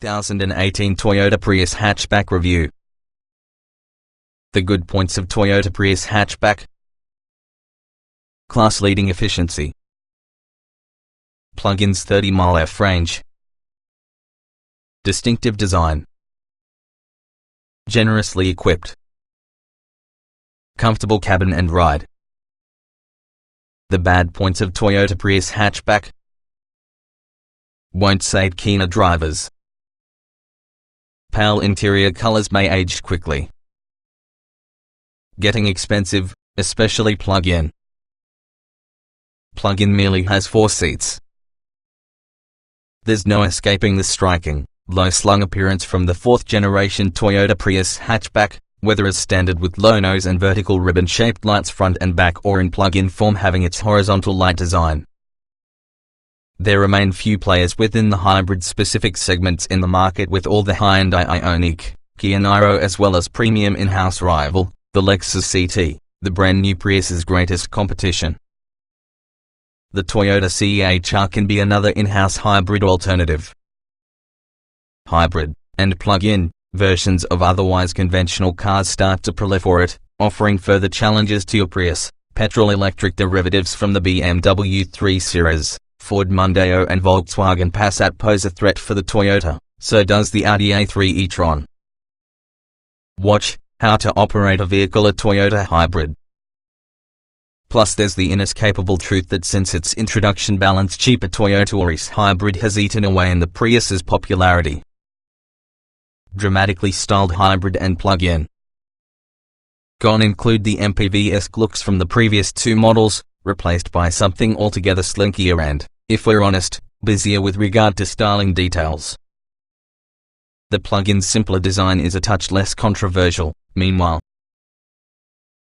2018 Toyota Prius Hatchback Review. The good points of Toyota Prius Hatchback: class-leading efficiency, plug-in's 30-mile F range, distinctive design, generously equipped, comfortable cabin and ride. The bad points of Toyota Prius Hatchback: won't sate keener drivers. Pale interior colors may age quickly. Getting expensive, especially plug-in. Plug-in merely has 4 seats. There's no escaping the striking, low-slung appearance from the 4th-generation Toyota Prius Hatchback, whether as standard with low nose and vertical ribbon-shaped lights front and back or in plug-in form having its horizontal light design. There remain few players within the hybrid-specific segments in the market, with all the Hyundai Ioniq, Kia Niro as well as premium in-house rival, the Lexus CT, the brand-new Prius's greatest competition. The Toyota CHR can be another in-house hybrid alternative. Hybrid and plug-in versions of otherwise conventional cars start to proliferate, offering further challenges to your Prius. Petrol-electric derivatives from the BMW 3 Series, Ford Mondeo and Volkswagen Passat pose a threat for the Toyota, so does the Audi A3 e-tron. Watch how to operate a vehicle, a Toyota hybrid. Plus there's the inescapable truth that since its introduction, balanced cheaper Toyota Auris hybrid has eaten away in the Prius's popularity. Dramatically styled hybrid and plug-in. Gone include the MPV-esque looks from the previous 2 models, replaced by something altogether slinkier and, if we're honest, busier with regard to styling details. The plug-in's simpler design is a touch less controversial. Meanwhile,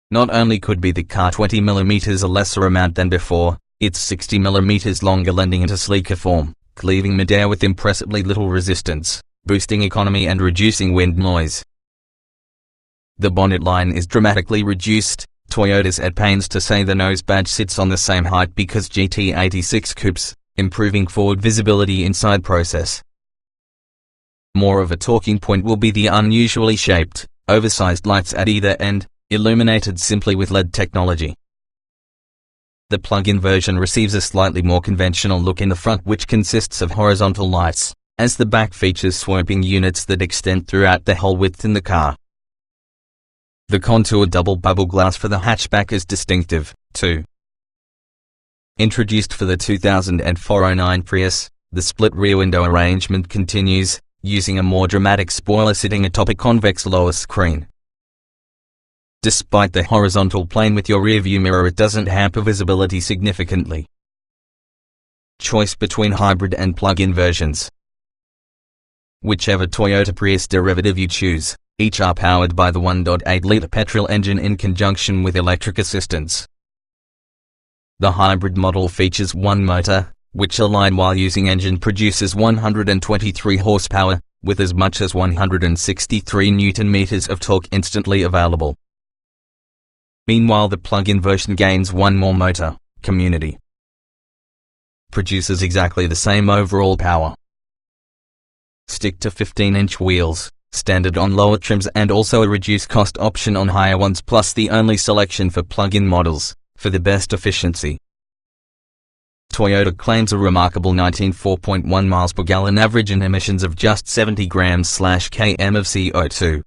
not only could be the car 20mm a lesser amount than before, it's 60mm longer, lending it a sleeker form, cleaving midair with impressively little resistance, boosting economy and reducing wind noise. The bonnet line is dramatically reduced. Toyota's at pains to say the nose badge sits on the same height because GT86 coupes, improving forward visibility inside process. More of a talking point will be the unusually shaped, oversized lights at either end, illuminated simply with LED technology. The plug-in version receives a slightly more conventional look in the front, which consists of horizontal lights, as the back features sweeping units that extend throughout the whole width in the car. The contoured double bubble glass for the hatchback is distinctive, too. Introduced for the 2004-09 Prius, the split rear window arrangement continues, using a more dramatic spoiler sitting atop a convex lower screen. Despite the horizontal plane with your rearview mirror, it doesn't hamper visibility significantly. Choice between hybrid and plug-in versions. Whichever Toyota Prius derivative you choose, each are powered by the 1.8-litre petrol engine in conjunction with electric assistance. The hybrid model features one motor, which aligned while using engine produces 123 horsepower, with as much as 163 Nm of torque instantly available. Meanwhile, the plug-in version gains one more motor, Community. Produces exactly the same overall power. Stick to 15-inch wheels, standard on lower trims, and also a reduced cost option on higher ones, plus the only selection for plug-in models, for the best efficiency. Toyota claims a remarkable 19.4 miles per gallon average and emissions of just 70 grams/km of CO2.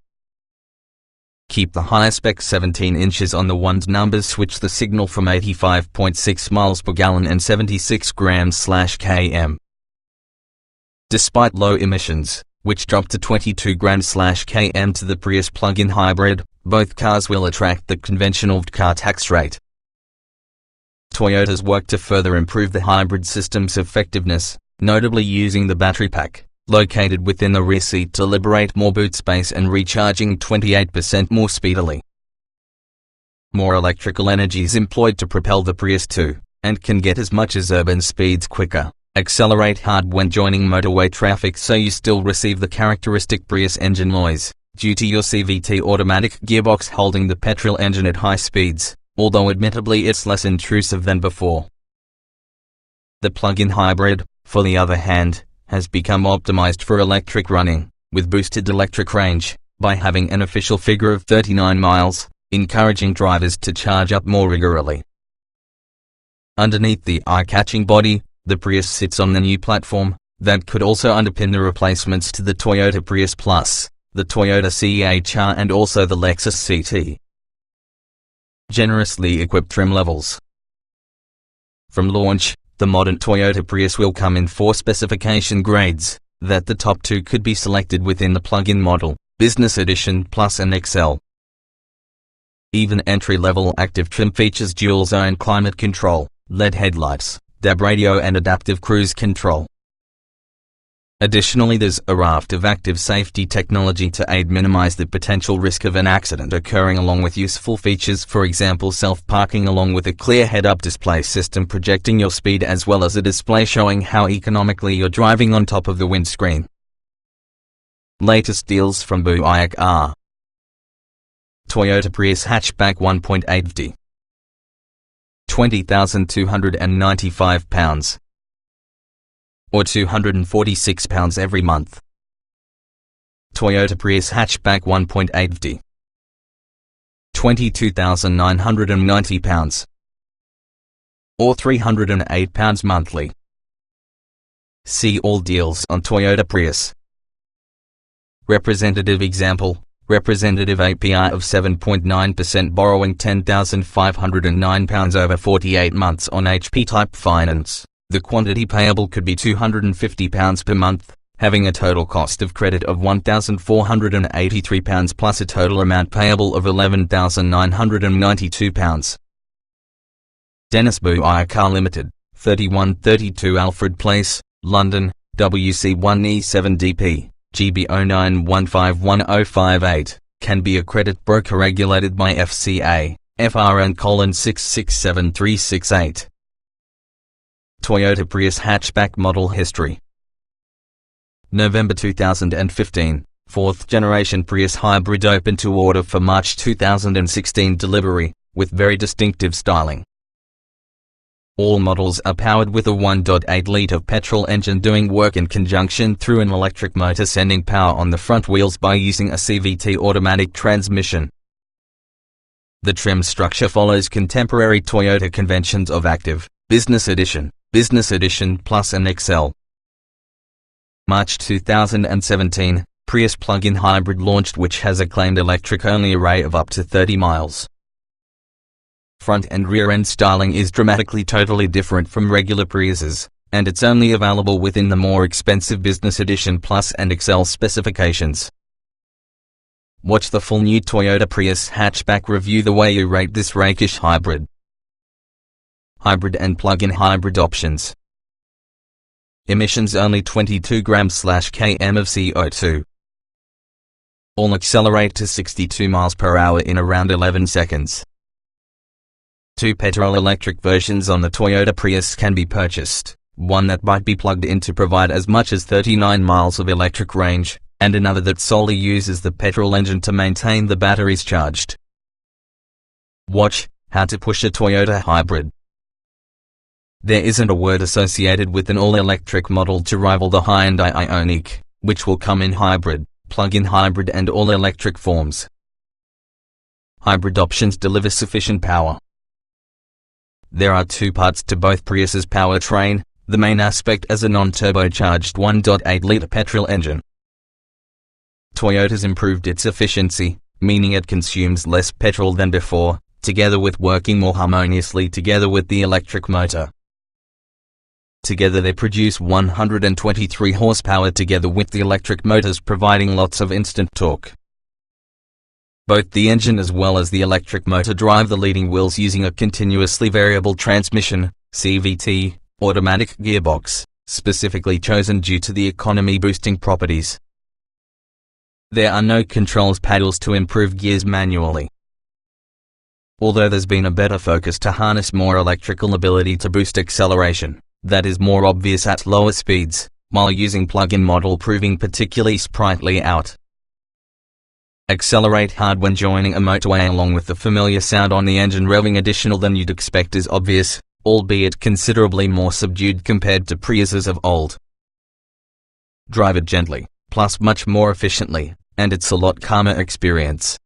Keep the high-spec 17 inches on the ones numbers, switch the signal from 85.6 miles per gallon and 76 grams/km. Despite low emissions, which dropped to 22 grams/km to the Prius plug-in hybrid, both cars will attract the conventional car tax rate. Toyota's work to further improve the hybrid system's effectiveness, notably using the battery pack, located within the rear seat, to liberate more boot space and recharging 28% more speedily. More electrical energy is employed to propel the Prius too, and can get as much as urban speeds quicker. Accelerate hard when joining motorway traffic, so you still receive the characteristic Prius engine noise, due to your CVT automatic gearbox holding the petrol engine at high speeds, although admittedly it's less intrusive than before. The plug-in hybrid, for the other hand, has become optimized for electric running, with boosted electric range, by having an official figure of 39 miles, encouraging drivers to charge up more regularly. Underneath the eye-catching body, the Prius sits on the new platform that could also underpin the replacements to the Toyota Prius Plus, the Toyota CHR and also the Lexus CT. Generously equipped trim levels. From launch, the modern Toyota Prius will come in 4 specification grades, that the top 2 could be selected within the plug-in model, Business Edition Plus and XL. Even entry-level active trim features dual-zone climate control, LED headlights, DAB radio and adaptive cruise control. Additionally, there's a raft of active safety technology to aid minimize the potential risk of an accident occurring, along with useful features, for example self-parking, along with a clear head-up display system projecting your speed, as well as a display showing how economically you're driving on top of the windscreen. Latest deals from Buick are: Toyota Prius hatchback 1.8D, £20,295, or £246 every month. Toyota Prius hatchback 1.8D, £22,990, or £308 monthly. See all deals on Toyota Prius. Representative example: representative APR of 7.9%, borrowing £10,509 over 48 months on HP-type finance. The quantity payable could be £250 per month, having a total cost of credit of £1,483 plus a total amount payable of £11,992. Dennis Buick Car Limited, 3132 Alfred Place, London, WC1E7DP, GB09151058, can be a credit broker regulated by FCA, FRN:667368. Toyota Prius hatchback model history. November 2015, 4th generation Prius hybrid open to order for March 2016 delivery, with very distinctive styling. All models are powered with a 1.8-litre petrol engine doing work in conjunction through an electric motor sending power on the front wheels by using a CVT automatic transmission. The trim structure follows contemporary Toyota conventions of active, Business Edition Plus and XL. March 2017, Prius plug-in hybrid launched, which has a claimed electric-only array of up to 30 miles. Front and rear end styling is dramatically totally different from regular Priuses, and it's only available within the more expensive Business Edition Plus and XL specifications. Watch the full new Toyota Prius hatchback review the way you rate this rakish hybrid. Hybrid and plug-in hybrid options. Emissions only 22 grams/km of CO2. All accelerate to 62 miles per hour in around 11 seconds. 2 petrol-electric versions on the Toyota Prius can be purchased, one that might be plugged in to provide as much as 39 miles of electric range, and another that solely uses the petrol engine to maintain the batteries charged. Watch how to push a Toyota hybrid. There isn't a word associated with an all-electric model to rival the Hyundai Ioniq, which will come in hybrid, plug-in hybrid and all-electric forms. Hybrid options deliver sufficient power. There are 2 parts to both Prius's powertrain, the main aspect as a non-turbocharged 1.8-litre petrol engine. Toyota's improved its efficiency, meaning it consumes less petrol than before, together with working more harmoniously together with the electric motor. Together they produce 123 horsepower together with the electric motors providing lots of instant torque. Both the engine as well as the electric motor drive the leading wheels using a continuously variable transmission, CVT, automatic gearbox, specifically chosen due to the economy boosting properties. There are no controls paddles to improve gears manually. Although there's been a better focus to harness more electrical ability to boost acceleration, that is more obvious at lower speeds, while using plug-in model proving particularly sprightly out. Accelerate hard when joining a motorway along with the familiar sound on the engine revving additional than you'd expect is obvious, albeit considerably more subdued compared to Priuses of old. drive it gently, plus much more efficiently, and it's a lot calmer experience.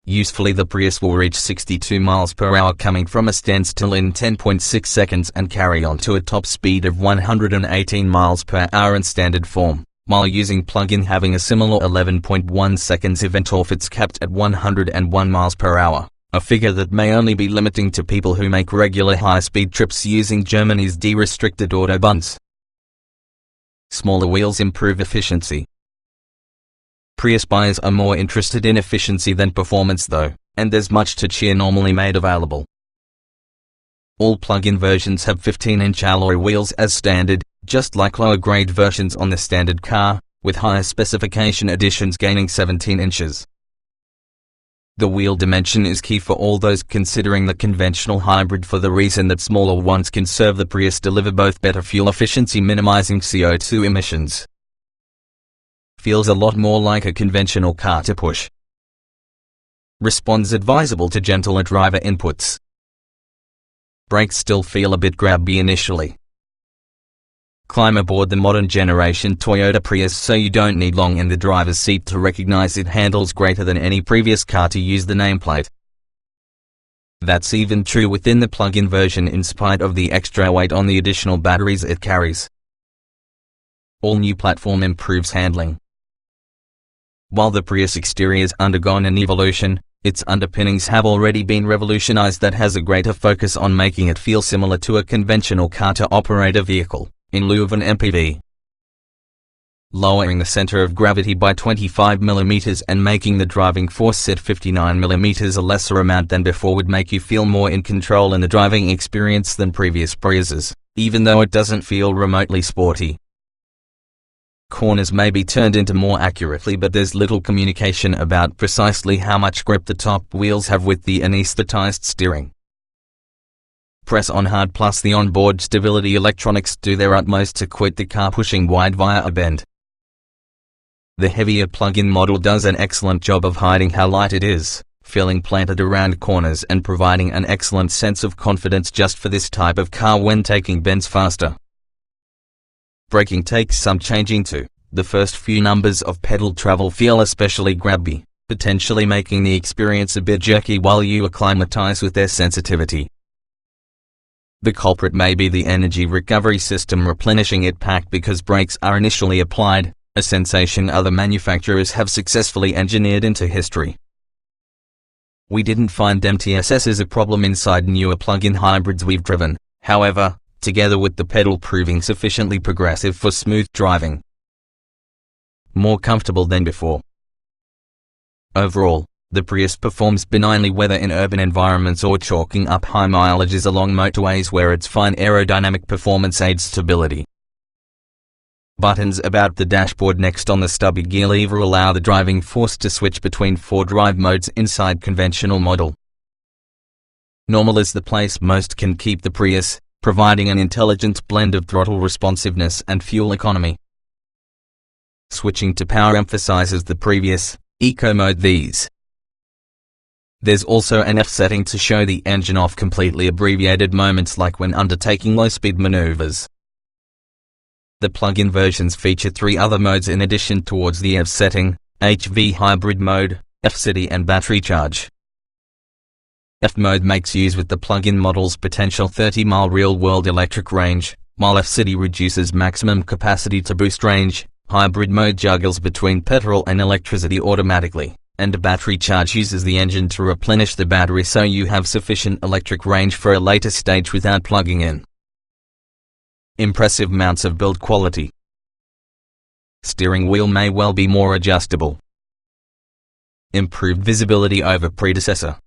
Usefully, the Prius will reach 62 miles per hour coming from a standstill in 10.6 seconds and carry on to a top speed of 118 miles per hour in standard form, while using plug-in having a similar 11.1 seconds event off it's capped at 101 miles per hour, a figure that may only be limiting to people who make regular high-speed trips using Germany's de-restricted autobahns. Smaller wheels improve efficiency. Prius buyers are more interested in efficiency than performance though, and there's much to cheer normally made available. All plug-in versions have 15-inch alloy wheels as standard, just like lower-grade versions on the standard car, with higher specification editions gaining 17 inches. The wheel dimension is key for all those considering the conventional hybrid for the reason that smaller ones can serve the Prius deliver both better fuel efficiency minimizing CO2 emissions. Feels a lot more like a conventional car to push. Responds advisable to gentler driver inputs. Brakes still feel a bit grabby initially. Climb aboard the modern generation Toyota Prius so you don't need long in the driver's seat to recognize it handles greater than any previous car to use the nameplate. That's even true within the plug-in version in spite of the extra weight on the additional batteries it carries. All new platform improves handling. While the Prius exterior has undergone an evolution, its underpinnings have already been revolutionized that has a greater focus on making it feel similar to a conventional car-to-operator vehicle, in lieu of an MPV. Lowering the center of gravity by 25 mm and making the driving force at 59 mm a lesser amount than before would make you feel more in control in the driving experience than previous Priuses, even though it doesn't feel remotely sporty. Corners may be turned into more accurately, but there's little communication about precisely how much grip the top wheels have with the anesthetized steering. Press on hard plus the onboard stability electronics do their utmost to quit the car pushing wide via a bend. The heavier plug-in model does an excellent job of hiding how light it is, feeling planted around corners and providing an excellent sense of confidence just for this type of car when taking bends faster. Braking takes some changing too. The first few numbers of pedal travel feel especially grabby, potentially making the experience a bit jerky while you acclimatize with their sensitivity. The culprit may be the energy recovery system replenishing it packed because brakes are initially applied, a sensation other manufacturers have successfully engineered into history. We didn't find MTSS as a problem inside newer plug-in hybrids we've driven, however, together with the pedal proving sufficiently progressive for smooth driving. More comfortable than before. Overall, the Prius performs benignly whether in urban environments or chalking up high mileages along motorways where its fine aerodynamic performance aids stability. Buttons about the dashboard next on the stubby gear lever allow the driving force to switch between 4 drive modes inside conventional model. Normal is the place most can keep the Prius, providing an intelligent blend of throttle responsiveness and fuel economy. Switching to power emphasizes the previous, eco mode these. There's also an F setting to show the engine off, completely abbreviated moments like when undertaking low-speed maneuvers. The plug-in versions feature 3 other modes in addition towards the F setting: HV hybrid mode, F City and battery charge. F mode makes use with the plug-in model's potential 30-mile real-world electric range, while F City reduces maximum capacity to boost range. Hybrid mode juggles between petrol and electricity automatically, and battery charge uses the engine to replenish the battery so you have sufficient electric range for a later stage without plugging in. Impressive mounts of build quality. Steering wheel may well be more adjustable. Improved visibility over predecessor.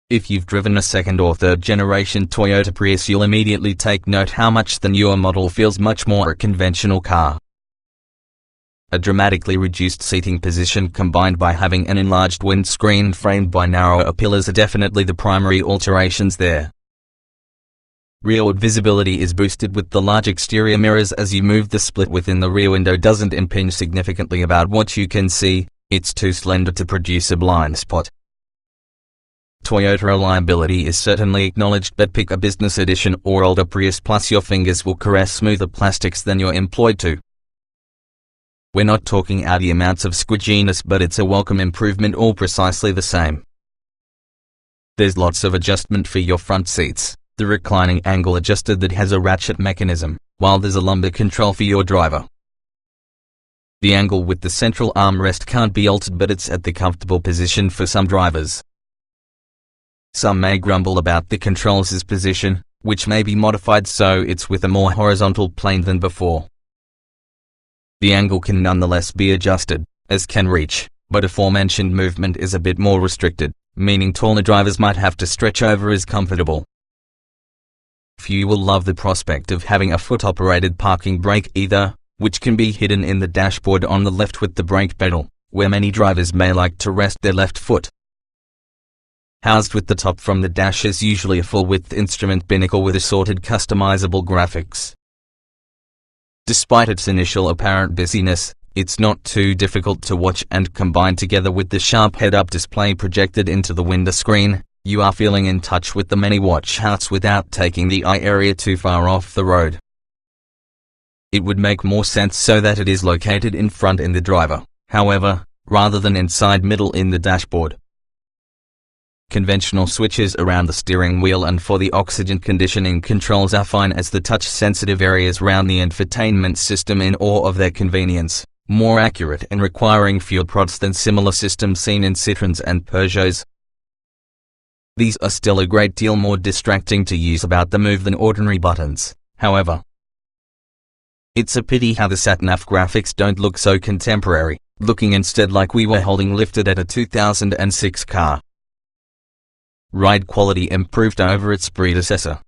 If you've driven a second or third generation Toyota Prius, you'll immediately take note how much the newer model feels much more a conventional car. A dramatically reduced seating position combined by having an enlarged windscreen framed by narrower pillars are definitely the primary alterations there. Rearward visibility is boosted with the large exterior mirrors as you move. The split within the rear window doesn't impinge significantly about what you can see, it's too slender to produce a blind spot. Toyota reliability is certainly acknowledged, but pick a business edition or older Prius Plus, your fingers will caress smoother plastics than you're employed to. We're not talking Audi amounts of squidginess, but it's a welcome improvement, all precisely the same. There's lots of adjustment for your front seats, the reclining angle adjuster that has a ratchet mechanism, while there's a lumbar control for your driver. The angle with the central armrest can't be altered, but it's at the comfortable position for some drivers. Some may grumble about the controls' position, which may be modified so it's with a more horizontal plane than before. The angle can nonetheless be adjusted, as can reach, but aforementioned movement is a bit more restricted, meaning taller drivers might have to stretch over as comfortable. Few will love the prospect of having a foot-operated parking brake either, which can be hidden in the dashboard on the left with the brake pedal, where many drivers may like to rest their left foot. Housed with the top from the dash is usually a full-width instrument binnacle with assorted customizable graphics. Despite its initial apparent busyness, it's not too difficult to watch, and combined together with the sharp head-up display projected into the window screen, you are feeling in touch with the many watch-outs without taking the eye area too far off the road. It would make more sense so that it is located in front in the driver, however, rather than inside middle in the dashboard. Conventional switches around the steering wheel and for the oxygen conditioning controls are fine, as the touch-sensitive areas around the infotainment system in awe of their convenience, more accurate and requiring fewer prods than similar systems seen in Citroëns and Peugeots. These are still a great deal more distracting to use about the move than ordinary buttons, however. It's a pity how the sat-nav graphics don't look so contemporary, looking instead like we were holding lifted at a 2006 car. Ride quality improved over its predecessor.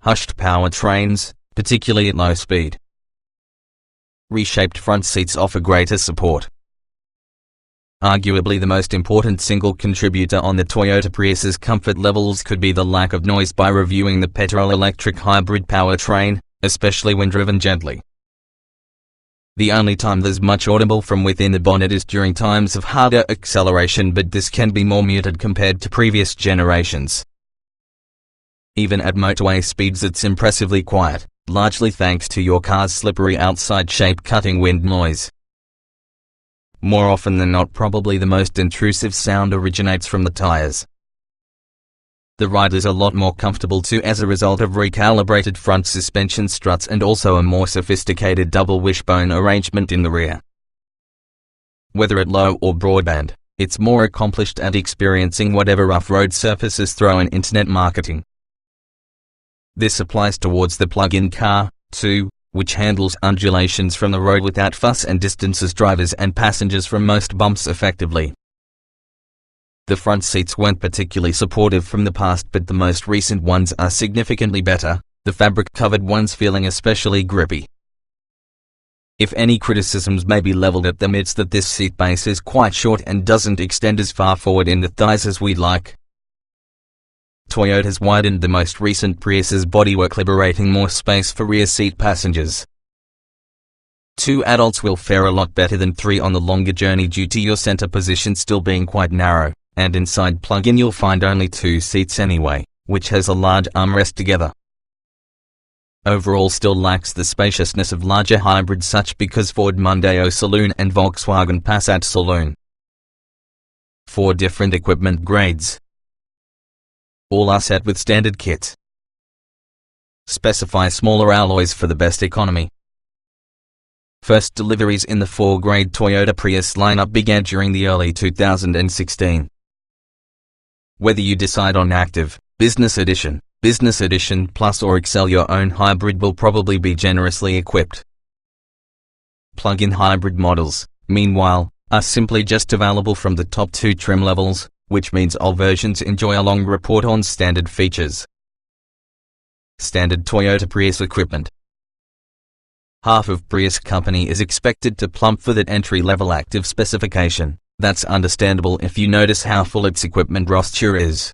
Hushed powertrains, particularly at low speed. Reshaped front seats offer greater support. Arguably the most important single contributor on the Toyota Prius's comfort levels could be the lack of noise by reviewing the petrol-electric hybrid powertrain, especially when driven gently. The only time there's much audible from within the bonnet is during times of harder acceleration, but this can be more muted compared to previous generations. Even at motorway speeds it's impressively quiet, largely thanks to your car's slippery outside shape cutting wind noise. More often than not, probably the most intrusive sound originates from the tires. The ride is a lot more comfortable too as a result of recalibrated front suspension struts and also a more sophisticated double wishbone arrangement in the rear. Whether at low or broadband, it's more accomplished at experiencing whatever rough road surfaces throw in internet marketing. This applies towards the plug-in car, too, which handles undulations from the road without fuss and distances drivers and passengers from most bumps effectively. The front seats weren't particularly supportive from the past, but the most recent ones are significantly better, the fabric-covered ones feeling especially grippy. If any criticisms may be leveled at them, it's that this seat base is quite short and doesn't extend as far forward in the thighs as we'd like. Toyota's widened the most recent Prius's bodywork, liberating more space for rear seat passengers. 2 adults will fare a lot better than 3 on the longer journey due to your center position still being quite narrow, and inside plug-in you'll find only 2 seats anyway, which has a large armrest together. Overall still lacks the spaciousness of larger hybrids such because Ford Mondeo Saloon and Volkswagen Passat Saloon. 4 different equipment grades. All are set with standard kits. Specify smaller alloys for the best economy. First deliveries in the 4-grade Toyota Prius lineup began during the early 2016. Whether you decide on Active, Business Edition Plus or Excel, your own hybrid will probably be generously equipped. Plug-in hybrid models, meanwhile, are simply just available from the top 2 trim levels, which means all versions enjoy a long report on standard features. Standard Toyota Prius equipment. Half of Prius company is expected to plump for that entry-level Active specification. That's understandable if you notice how full its equipment roster is.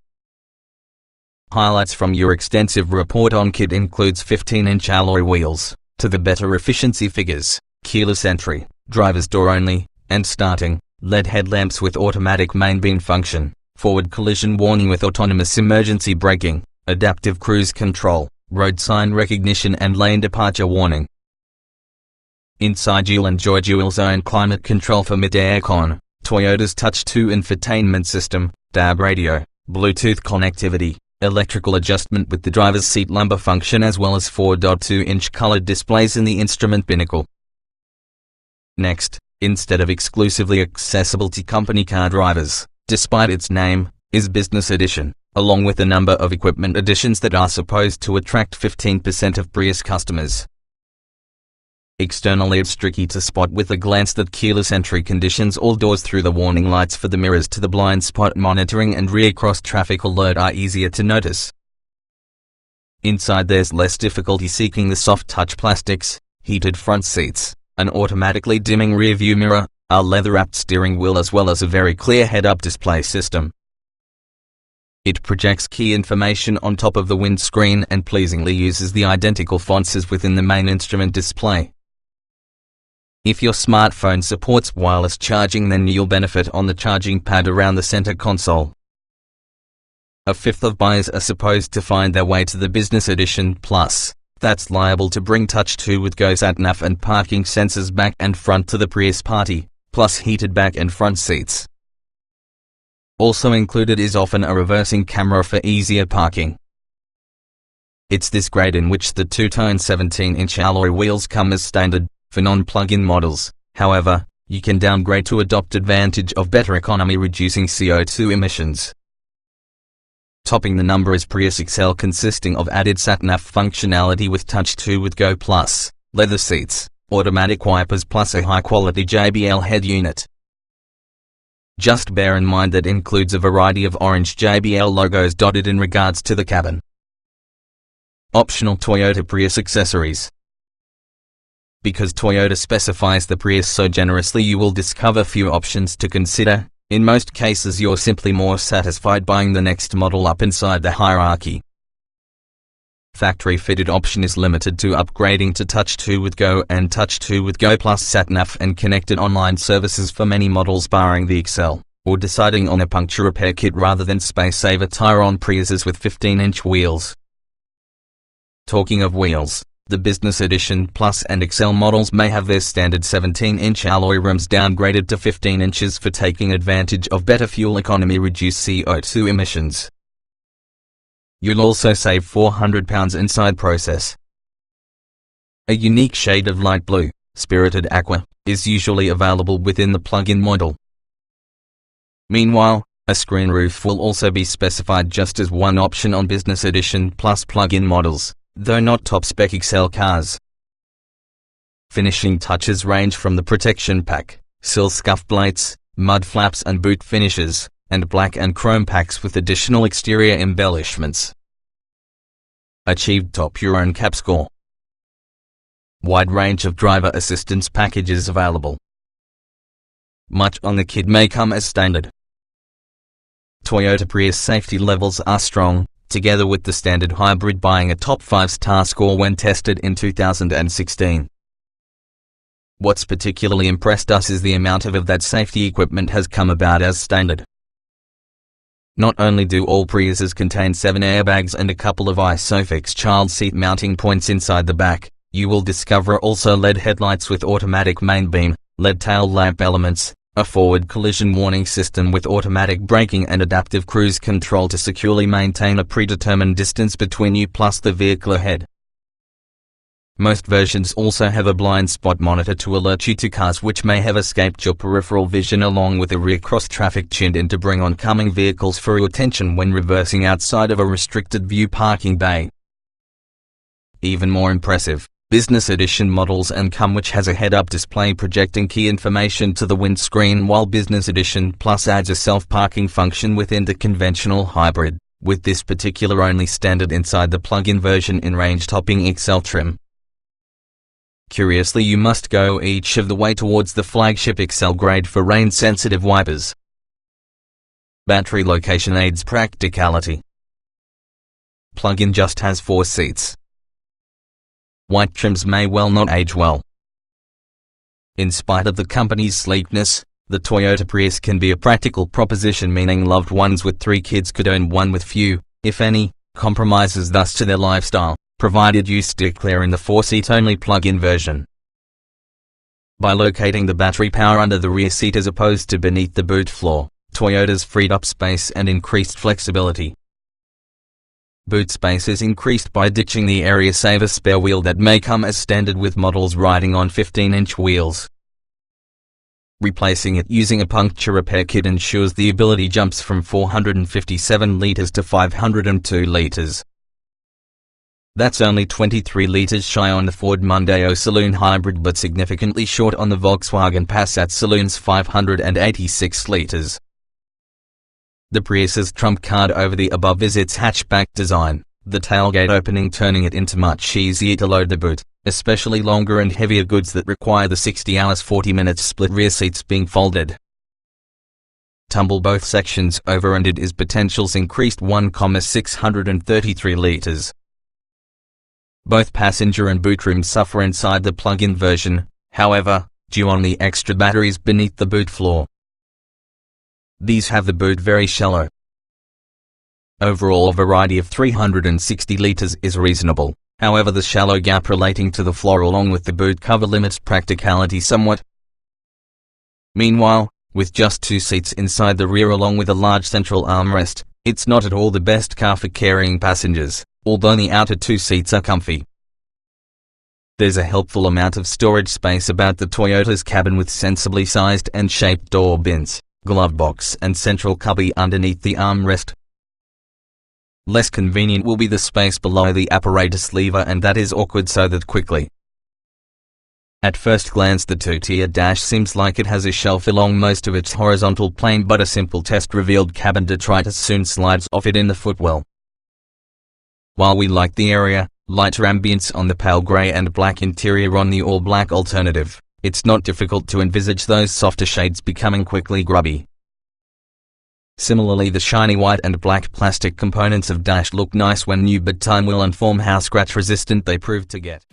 Highlights from your extensive report on kit includes 15-inch alloy wheels, to the better efficiency figures, keyless entry, driver's door only, and starting, LED headlamps with automatic main beam function, forward collision warning with autonomous emergency braking, adaptive cruise control, road sign recognition and lane departure warning. Inside you'll enjoy dual zone climate control for mid-air con, Toyota's Touch 2 infotainment system, DAB radio, Bluetooth connectivity, electrical adjustment with the driver's seat lumbar function as well as 4.2-inch colored displays in the instrument binnacle. Next, instead of exclusively accessible to company car drivers, despite its name, is Business Edition, along with a number of equipment additions that are supposed to attract 15% of Prius customers. Externally it's tricky to spot with a glance that keyless entry conditions all doors through the warning lights for the mirrors to the blind spot monitoring and rear cross traffic alert are easier to notice. Inside there's less difficulty seeking the soft touch plastics, heated front seats, an automatically dimming rear view mirror, a leather-wrapped steering wheel as well as a very clear head-up display system. It projects key information on top of the windscreen and pleasingly uses the identical fonts as within the main instrument display. If your smartphone supports wireless charging, then you'll benefit on the charging pad around the center console. A fifth of buyers are supposed to find their way to the Business Edition Plus. That's liable to bring Touch 2 with Go Sat-Nav and parking sensors back and front to the Prius Party, plus heated back and front seats. Also included is often a reversing camera for easier parking. It's this grade in which the two-tone 17-inch alloy wheels come as standard. For non-plug-in models, however, you can downgrade to adopt advantage of better economy reducing CO2 emissions. Topping the number is Prius XL, consisting of added sat-nav functionality with Touch 2 with Go Plus, leather seats, automatic wipers plus a high-quality JBL head unit. Just bear in mind that includes a variety of orange JBL logos dotted in regards to the cabin. Optional Toyota Prius accessories. Because Toyota specifies the Prius so generously, you will discover few options to consider. In most cases you're simply more satisfied buying the next model up inside the hierarchy. Factory fitted option is limited to upgrading to Touch 2 with Go and Touch 2 with Go plus sat-nav and connected online services for many models barring the XL, or deciding on a puncture repair kit rather than space-saver tire on Priuses with 15-inch wheels. Talking of wheels, the Business Edition Plus and XL models may have their standard 17-inch alloy rims downgraded to 15 inches for taking advantage of better fuel economy, reduced CO2 emissions. You'll also save £400 inside process. A unique shade of light blue, spirited aqua, is usually available within the plug-in model. Meanwhile, a screen roof will also be specified just as one option on Business Edition Plus plug-in models, though not top-spec XL cars. Finishing touches range from the protection pack, sill scuff plates, mud flaps and boot finishes, and black and chrome packs with additional exterior embellishments. Achieved top Euro NCAP score. Wide range of driver assistance packages available. Much on the kit may come as standard. Toyota Prius safety levels are strong, together with the standard hybrid buying a top 5-star score when tested in 2016. What's particularly impressed us is the amount of that safety equipment has come about as standard. Not only do all Priuses contain 7 airbags and a couple of ISOFIX child seat mounting points inside the back, you will discover also LED headlights with automatic main beam, LED tail lamp elements, a forward collision warning system with automatic braking and adaptive cruise control to securely maintain a predetermined distance between you plus the vehicle ahead. Most versions also have a blind spot monitor to alert you to cars which may have escaped your peripheral vision, along with a rear cross-traffic tuned in to bring oncoming vehicles for your attention when reversing outside of a restricted view parking bay. Even more impressive, Business Edition models and come which has a head-up display projecting key information to the windscreen, while Business Edition Plus adds a self-parking function within the conventional hybrid, with this particular only standard inside the plug-in version in range-topping XL trim. Curiously, you must go each of the way towards the flagship XL grade for rain-sensitive wipers. Battery location aids practicality. Plug-in just has 4 seats. White trims may well not age well. In spite of the company's sleekness, The Toyota Prius can be a practical proposition, meaning loved ones with 3 kids could own one with few, if any, compromises thus to their lifestyle, provided you steer clear in the 4-seat only plug-in version. By locating the battery power under the rear seat as opposed to beneath the boot floor, Toyota's freed up space and increased flexibility. Boot space is increased by ditching the area saver spare wheel that may come as standard with models riding on 15-inch wheels. Replacing it using a puncture repair kit ensures the ability jumps from 457 litres to 502 litres. That's only 23 litres shy on the Ford Mondeo Saloon Hybrid, but significantly short on the Volkswagen Passat Saloon's 586 litres. The Prius's trump card over the above is its hatchback design, the tailgate opening turning it into much easier to load the boot, especially longer and heavier goods that require the 60 hours 40 minutes split rear seats being folded. Tumble both sections over and it is potentials increased 1,633 litres. Both passenger and boot rooms suffer inside the plug-in version, however, due on the extra batteries beneath the boot floor. These have the boot very shallow. Overall, a variety of 360 litres is reasonable, however the shallow gap relating to the floor along with the boot cover limits practicality somewhat. Meanwhile, with just 2 seats inside the rear along with a large central armrest, it's not at all the best car for carrying passengers, although the outer 2 seats are comfy. There's a helpful amount of storage space about the Toyota's cabin with sensibly sized and shaped door bins, glove box and central cubby underneath the armrest. Less convenient will be the space below the apparatus lever, and that is awkward so that quickly. At first glance the 2-tier dash seems like it has a shelf along most of its horizontal plane, but a simple test revealed cabin detritus soon slides off it in the footwell. While we like the area, lighter ambience on the pale grey and black interior on the all-black alternative, it's not difficult to envisage those softer shades becoming quickly grubby. Similarly, the shiny white and black plastic components of dash look nice when new, but time will inform how scratch resistant they prove to get.